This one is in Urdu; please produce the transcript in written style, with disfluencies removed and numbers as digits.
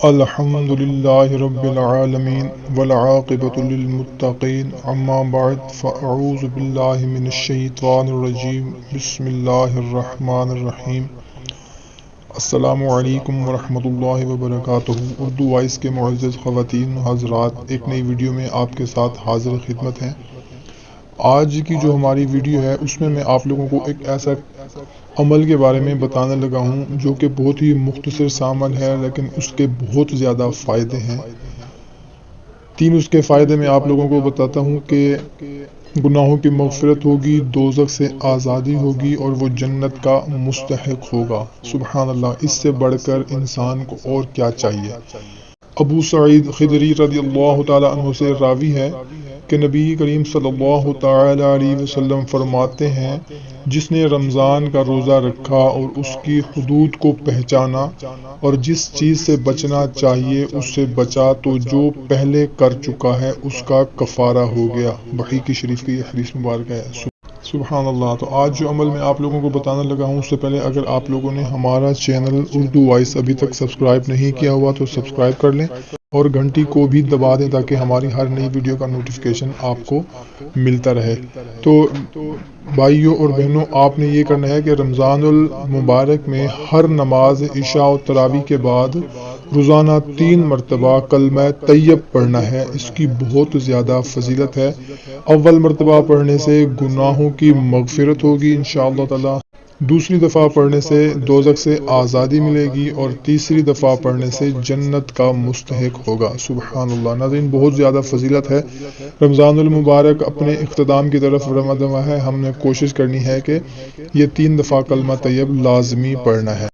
الحمد لله رب العالمين والعاقبة للمتقين اما بعد فاعوذ بالله من الشیطان الرجیم بسم اللہ الرحمن الرحیم۔ السلام علیکم ورحمۃ اللہ وبرکاتہ۔ اردو وائس کے معزز خواتین و حضرات، ایک نئی ویڈیو میں آپ کے ساتھ حاضر خدمت ہیں۔ آج کی جو ہماری ویڈیو ہے اس میں میں آپ لوگوں کو ایک ایسا عمل کے بارے میں بتانے لگا ہوں جو کہ بہت ہی مختصر سا عمل ہے، لیکن اس کے بہت زیادہ فائدے ہیں۔ تین اس کے فائدے میں آپ لوگوں کو بتاتا ہوں کہ گناہوں کی مغفرت ہوگی، دوزخ سے آزادی ہوگی اور وہ جنت کا مستحق ہوگا۔ سبحان اللہ، اس سے بڑھ کر انسان کو اور کیا چاہیے۔ ابو سعید خدری رضی اللہ تعالیٰ عنہ سے راوی ہے کہ نبی کریم صلی اللہ تعالیٰ علیہ وسلم فرماتے ہیں، جس نے رمضان کا روزہ رکھا اور اس کی حدود کو پہچانا اور جس چیز سے بچنا چاہیے اس سے بچا تو جو پہلے کر چکا ہے اس کا کفارہ ہو گیا۔ بخاری شریف کی حدیث مبارک ہے۔ سبحان اللہ۔ تو آج جو عمل میں آپ لوگوں کو بتانے لگا ہوں، اس سے پہلے اگر آپ لوگوں نے ہمارا چینل اردو وائس ابھی تک سبسکرائب نہیں کیا ہوا تو سبسکرائب کر لیں اور گھنٹی کو بھی دبا دیں تاکہ ہماری ہر نئی ویڈیو کا نوٹیفیکیشن آپ کو ملتا رہے۔ تو بھائیوں اور بہنوں، آپ نے یہ کرنا ہے کہ رمضان المبارک میں ہر نماز عشاء و تراویح کے بعد روزانہ 3 مرتبہ کلمہ طیب پڑھنا ہے۔ اس کی بہت زیادہ فضیلت ہے۔ اول مرتبہ پڑھنے سے گناہوں کی مغفرت ہوگی انشاءاللہ تعالی، دوسری دفعہ پڑھنے سے دوزخ سے آزادی ملے گی اور تیسری دفعہ پڑھنے سے جنت کا مستحق ہوگا۔ سبحان اللہ۔ ناظرین، بہت زیادہ فضیلت ہے۔ رمضان المبارک اپنے اختتام کی طرف رمضان ہے، ہم نے کوشش کرنی ہے کہ یہ 3 دفعہ کلمہ طیب لازمی پڑھنا ہے۔